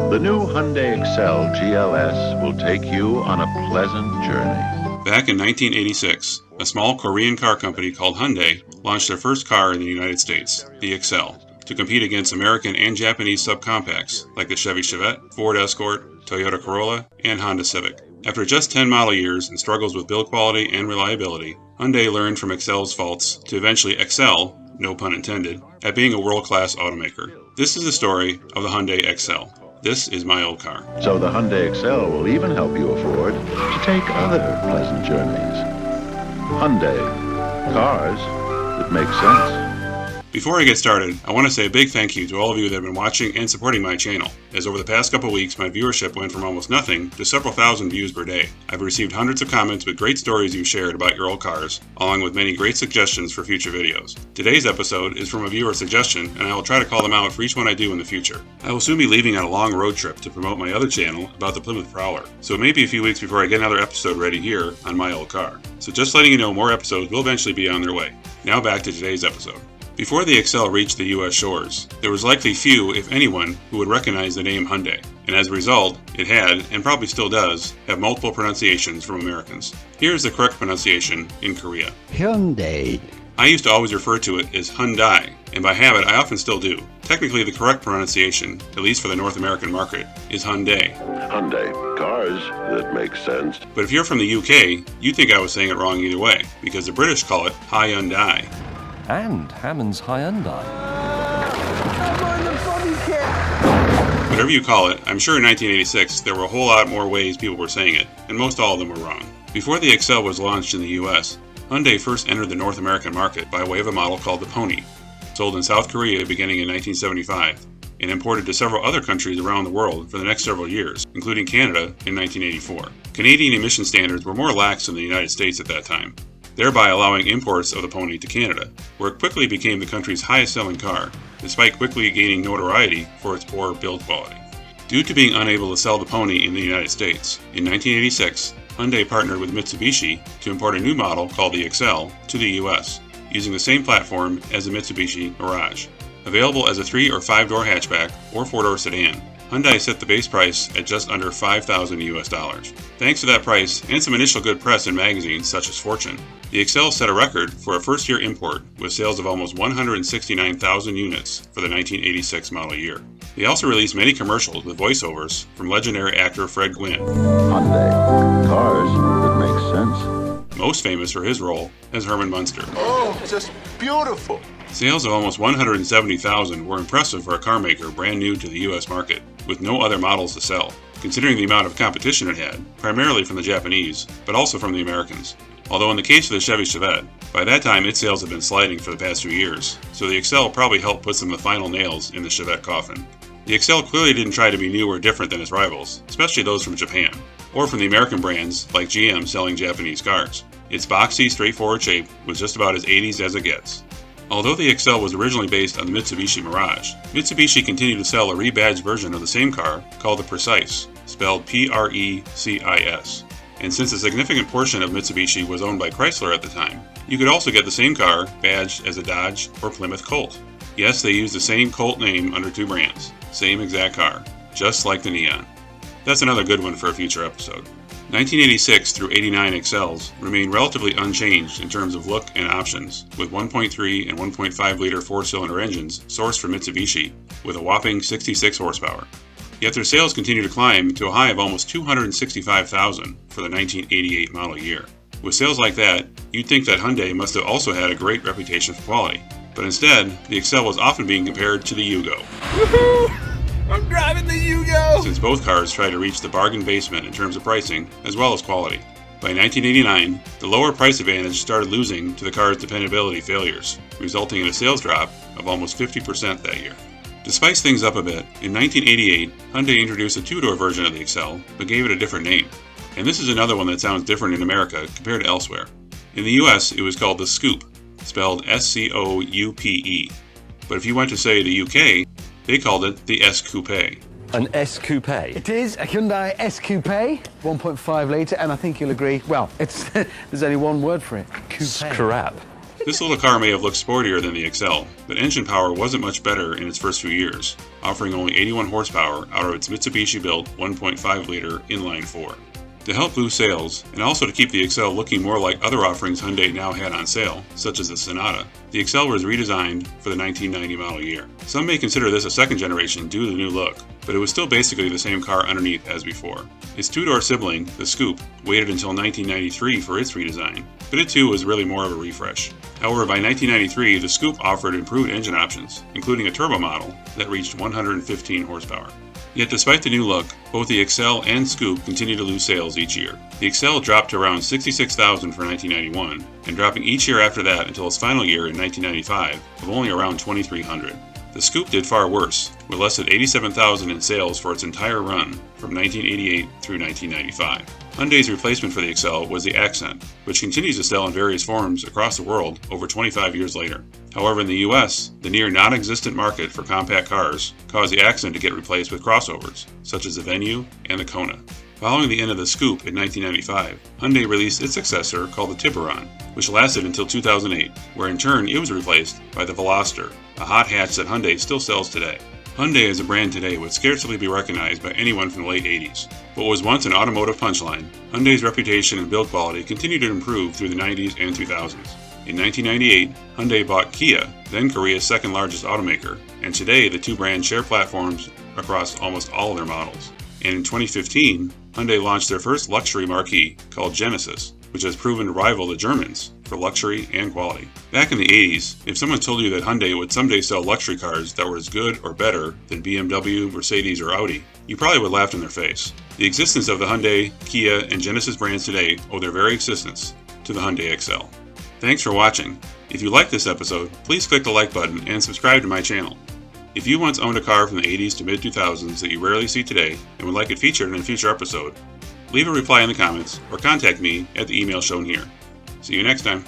The new Hyundai Excel GLS will take you on a pleasant journey. Back in 1986, a small Korean car company called Hyundai launched their first car in the United States, the Excel, to compete against American and Japanese subcompacts like the Chevy Chevette, Ford Escort, Toyota Corolla, and Honda Civic. After just 10 model years and struggles with build quality and reliability, Hyundai learned from Excel's faults to eventually excel, no pun intended, at being a world-class automaker. This is the story of the Hyundai Excel. This is my old car. So the Hyundai Excel will even help you afford to take other pleasant journeys. Hyundai. Cars that make sense. Before I get started, I want to say a big thank you to all of you that have been watching and supporting my channel, as over the past couple weeks my viewership went from almost nothing to several thousand views per day. I've received hundreds of comments with great stories you've shared about your old cars, along with many great suggestions for future videos. Today's episode is from a viewer suggestion, and I will try to call them out for each one I do in the future. I will soon be leaving on a long road trip to promote my other channel about the Plymouth Prowler, so it may be a few weeks before I get another episode ready here on my old car. So just letting you know, more episodes will eventually be on their way. Now back to today's episode. Before the Excel reached the U.S. shores, there was likely few, if anyone, who would recognize the name Hyundai, and as a result, it had, and probably still does, have multiple pronunciations from Americans. Here's the correct pronunciation in Korea. Hyundai. I used to always refer to it as Hyundai, and by habit I often still do. Technically the correct pronunciation, at least for the North American market, is Hyundai. Hyundai. Cars that make sense. But if you're from the UK, you'd think I was saying it wrong either way, because the British call it Hyundai. And Hammond's Hyundai. Whatever you call it, I'm sure in 1986 there were a whole lot more ways people were saying it, and most all of them were wrong. Before the Excel was launched in the US, Hyundai first entered the North American market by way of a model called the Pony, sold in South Korea beginning in 1975, and imported to several other countries around the world for the next several years, including Canada in 1984. Canadian emission standards were more lax than the United States at that time, thereby allowing imports of the Pony to Canada, where it quickly became the country's highest-selling car, despite quickly gaining notoriety for its poor build quality. Due to being unable to sell the Pony in the United States, in 1986, Hyundai partnered with Mitsubishi to import a new model called the Excel to the US, using the same platform as the Mitsubishi Mirage. Available as a 3- or 5-door hatchback or 4-door sedan, Hyundai set the base price at just under $5,000 US. Thanks to that price and some initial good press in magazines such as Fortune, the Excel set a record for a first-year import with sales of almost 169,000 units for the 1986 model year. They also released many commercials with voiceovers from legendary actor Fred Gwynne. Hyundai. Cars that make sense. Most famous for his role as Herman Munster. Oh, just beautiful. Sales of almost 170,000 were impressive for a car maker brand new to the US market, with no other models to sell, considering the amount of competition it had, primarily from the Japanese, but also from the Americans. Although in the case of the Chevy Chevette, by that time its sales had been sliding for the past few years, so the Excel probably helped put some of the final nails in the Chevette coffin. The Excel clearly didn't try to be new or different than its rivals, especially those from Japan, or from the American brands like GM selling Japanese cars. Its boxy, straightforward shape was just about as 80s as it gets. Although the Excel was originally based on the Mitsubishi Mirage, Mitsubishi continued to sell a rebadged version of the same car called the Precis, spelled Precis. And since a significant portion of Mitsubishi was owned by Chrysler at the time, you could also get the same car badged as a Dodge or Plymouth Colt. Yes, they used the same Colt name under two brands, same exact car, just like the Neon. That's another good one for a future episode. 1986 through 89 Excels remained relatively unchanged in terms of look and options, with 1.3 and 1.5 liter 4-cylinder engines sourced from Mitsubishi with a whopping 66 horsepower. Yet their sales continued to climb to a high of almost 265,000 for the 1988 model year. With sales like that, you'd think that Hyundai must have also had a great reputation for quality, but instead, the Excel was often being compared to the Yugo. Woohoo! I'm driving the Yugo! Since both cars tried to reach the bargain basement in terms of pricing, as well as quality. By 1989, the lower price advantage started losing to the car's dependability failures, resulting in a sales drop of almost 50% that year. To spice things up a bit, in 1988, Hyundai introduced a 2-door version of the Excel, but gave it a different name. And this is another one that sounds different in America compared to elsewhere. In the US, it was called the Scoop, spelled S-C-O-U-P-E. But if you went to, say, the UK, they called it the S-Coupe. An S Coupe. It is a Hyundai S Coupe, 1.5 litre, and I think you'll agree, well, there's only one word for it. Coupe. Scrap. This little car may have looked sportier than the Excel, but engine power wasn't much better in its first few years, offering only 81 horsepower out of its Mitsubishi-built 1.5-liter inline-4. To help boost sales, and also to keep the Excel looking more like other offerings Hyundai now had on sale, such as the Sonata, the Excel was redesigned for the 1990 model year. Some may consider this a second generation due to the new look, but it was still basically the same car underneath as before. Its two-door sibling, the Scoop, waited until 1993 for its redesign, but it too was really more of a refresh. However, by 1993, the Scoop offered improved engine options, including a turbo model that reached 115 horsepower. Yet despite the new look, both the Excel and Scoop continue to lose sales each year. The Excel dropped to around 66,000 for 1991, and dropping each year after that until its final year in 1995 of only around 2,300. The Scoop did far worse, with less than 87,000 in sales for its entire run from 1988 through 1995. Hyundai's replacement for the Excel was the Accent, which continues to sell in various forms across the world over 25 years later. However, in the US, the near non-existent market for compact cars caused the Accent to get replaced with crossovers, such as the Venue and the Kona. Following the end of the Scoop in 1995, Hyundai released its successor called the Tiburon, which lasted until 2008, where in turn it was replaced by the Veloster, a hot hatch that Hyundai still sells today. Hyundai as a brand today would scarcely be recognized by anyone from the late 80s. What was once an automotive punchline, Hyundai's reputation and build quality continued to improve through the 90s and 2000s. In 1998, Hyundai bought Kia, then Korea's second largest automaker, and today the two brands share platforms across almost all of their models. And in 2015, Hyundai launched their first luxury marquee called Genesis, which has proven to rival the Germans for luxury and quality. Back in the 80s, if someone told you that Hyundai would someday sell luxury cars that were as good or better than BMW, Mercedes, or Audi, you probably would laugh in their face. The existence of the Hyundai, Kia, and Genesis brands today owe their very existence to the Hyundai Excel. Thanks for watching. If you liked this episode, please click the like button and subscribe to my channel. If you once owned a car from the 80s to mid-2000s that you rarely see today and would like it featured in a future episode, leave a reply in the comments or contact me at the email shown here. See you next time.